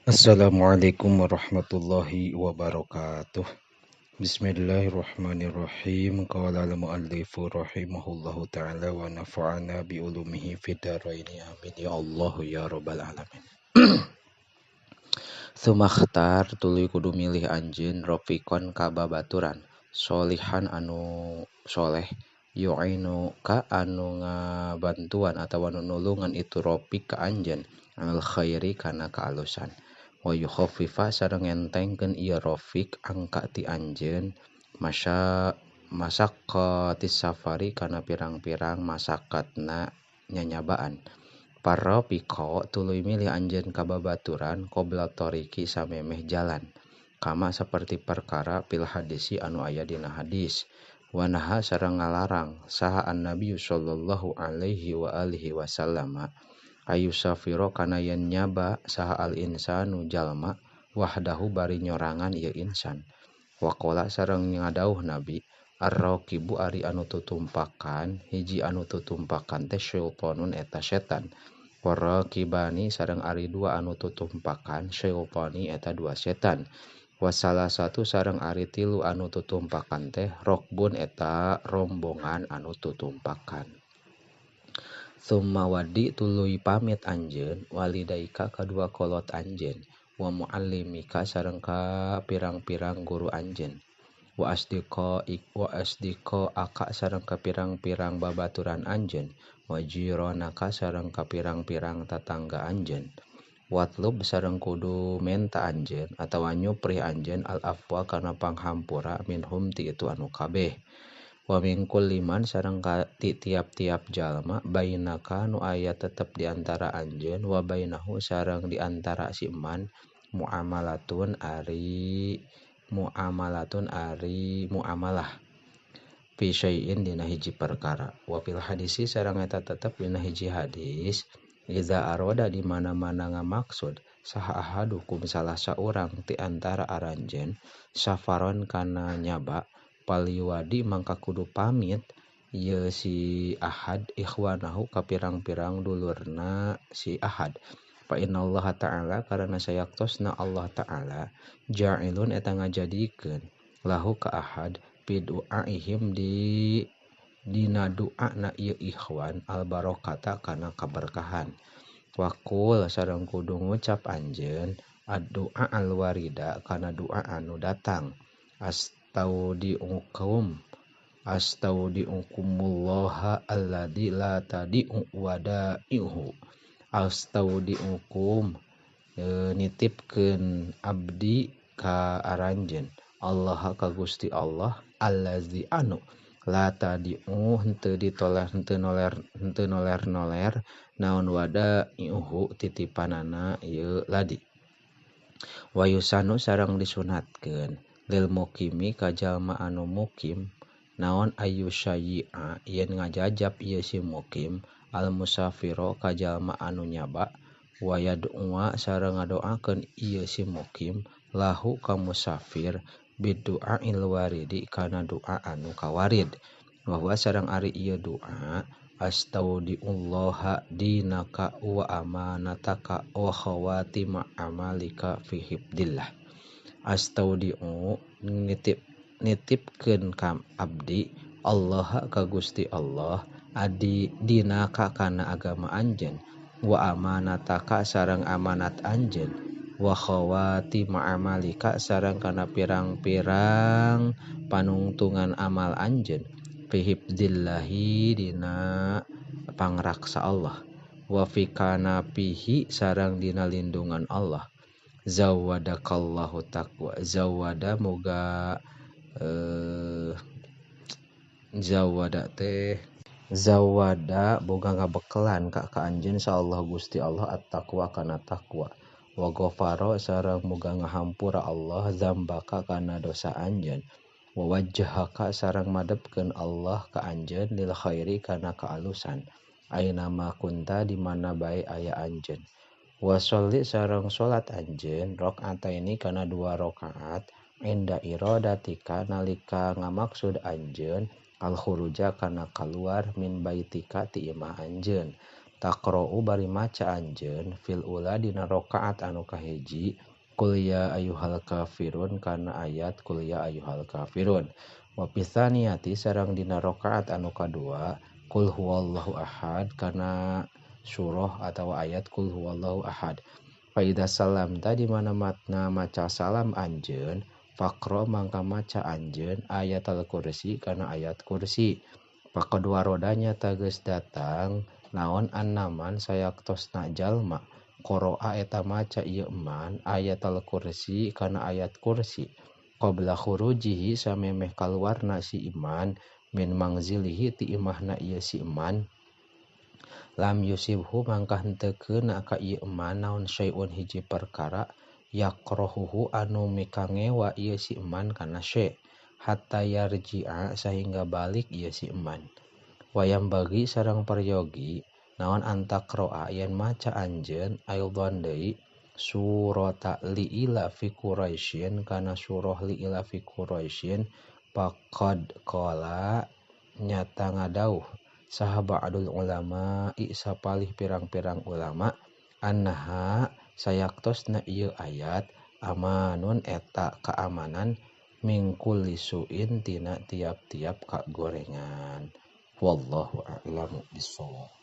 Assalamualaikum warahmatullahi wabarakatuh. Bismillahirrahmanirrahim. Qala al-muallifu rahimahullahu ta'ala wa nafa'ana bi ulumihi fid dharaini amin ya Allah ya rabbal alamin. Sumakhtar tuluy kudu milih anjeun rafiqon ka babaturan solihan anu soleh yu'inu ka anu ngabantuan atawa anu nulungan itu rafiq ka anjeun al khairi kana kaalusan wa yukhaffifa sareng ngentengkeun ieu rafiq angka ti anjeun masaqqatis safari kana pirang-pirang masakatna nyanyabaan. Para piko tuluy milih anjeun ka babaturan qobla toriki samemeh jalan. Kama saperti perkara pil hadisi anu aya dina hadis. Wa naha sareng ngalarang saha an-nabiy sallallahu alaihi wa alihi wasallam ayu safiro kana yen nyaba saha al insanu jalma wahdahu bari nyorangan ieu insan. Wa qala sareng ngadauh nabi ar-raqibu ari anu tutumpakan hiji anu tutumpakan teh syaitonun eta setan. Waraqibani sareng ari dua anu tutumpakan syaitani eta dua setan. Wasalah satu sareng ari tilu anu tutumpakan teh rokbun eta rombongan anu tutumpakan. Summa wadi tuluy pamit anjeun walidaika kadua kolot anjeun wa muallimika sareng ka pirang-pirang guru anjeun. Wa asdiqa aka sareng ka pirang-pirang babaturan anjeun wa jironaka sareng ka pirang-pirang tatangga anjeun. Watlub sareng kudu menta anjeun atawa nyuprih anjeun al afwa kana panghampura minhum ti itu anu kabeh. Wa mingkul liman sareng ka ti tiap-tiap jalma bainaka nu aya tetep di antara anjeun wa bainahu sareng di antara si man muamalatun ari muamalah fi syai'in dina hiji perkara. Wa fil hadisi sareng eta tetep dina hiji hadis iza aroda di mana-mana ngamaksud saha ahadukum salah saurang ti antara aranjeun safaron kana nyaba paliwadi mangka kudu pamit ieu si ahad ikhwanahu ka pirang-pirang dulurna si ahad. Fa innallaha ta'ala karana sayaktosna Allah ta'ala ja'ilun eta ngajadikeun lahu ka ahad fi du'aihim dina du'ana ieu ikhwan al barokata kana kaberkahan. Waqul sareng kudu ngucap anjeun ad-du'a al warida kana doa anu datang. Astaudiukumullah alladzi la tadi'u wada'ihu. Astaudiukum nitipkeun abdi ka aranjeun Allah ka Gusti Allah allazi anu la tadi'u henteu noler naon wada'ihu titipanana ieu ladi. Wa yusanu sareng disunatkeun lil mukimi ka jalma anu mukim naon ayyusayyi'a yen ngajajab ieu si mukim al musafiro ka jalma anu nyaba wa yad'uwa sareng ngadoakeun ieu si mukim lahu ka musafir bidu'ail waridi kana doa anu kawarid. Wa huwa sareng ari ieu doa astaudiullaha dinaka wa amanataka wa khawatima amalika fi hifdillah. Astaudiu nitipkeun ka abdi Allah ka Gusti Allah adi dinaka kana agama anjeun wa amanataka sareng amanat anjeun wa khawatima amalika sareng kana pirang-pirang panungtungan amal anjeun fi hifdillahi dina pangraksa Allah wa fi kanapihi sareng dina lindungan Allah. Zawadakallahu taqwa zawada moga zawada boga ngabekelan ka anjeun insyaallah Gusti Allah at-taqwa kana taqwa wa ghafara sareng moga ngahampura Allah zambaka kana dosa anjeun wa wajhaka sareng madepkeun Allah ka anjeun lil khairi kana kaalusan aina ma kunta di mana bae aya anjeun. Wa sholli sareng salat anjeun rakaataini kana 2 rakaat inda iradatika nalika ngamaksud anjeun al khuruja kana kaluar min baitika ti imah anjeun takra'u bari maca anjeun fil ula dina rakaat anu kahiji qul ya ayyuhal kafirun kana ayat qul ya ayyuhal kafirun wa pitsaniyati sareng dina rakaat anu kadua qul huwallahu ahad kana surah atau ayat qul huwallahu ahad. Faida salam tadi mana matna maca salam anjeun fakro mangka maca anjeun ayat al-kursi kana ayat kursi. Pakedua rodanya tages datang naon annaman sayaktosna jalma qoro'a eta maca ieu man ayat al-kursi kana ayat kursi qabla khurujihi samemeh kaluarna si iman min mangzilihi ti imahna ieu si iman lam yusibhu mangka henteu keuna ka ieu eman naon syai'un hiji perkara yakrohuhu anu mikangewa ieu si eman kana syai' hatta yarji'a sehingga balik ieu si eman. Wayam bagi sareng peryogi naon antakroa yen maca anjeun aidon deui surata liila fi quraisyin kana surah liila fi quraisyin faqad qala nyata ngadauh saha ba'dul ulama sapalih pirang-pirang ulama annaha sayaktosna ieu ayat amanun eta keamanan mingkul lisuin tina tiap-tiap kagorengan wallahu a'lam bishawab.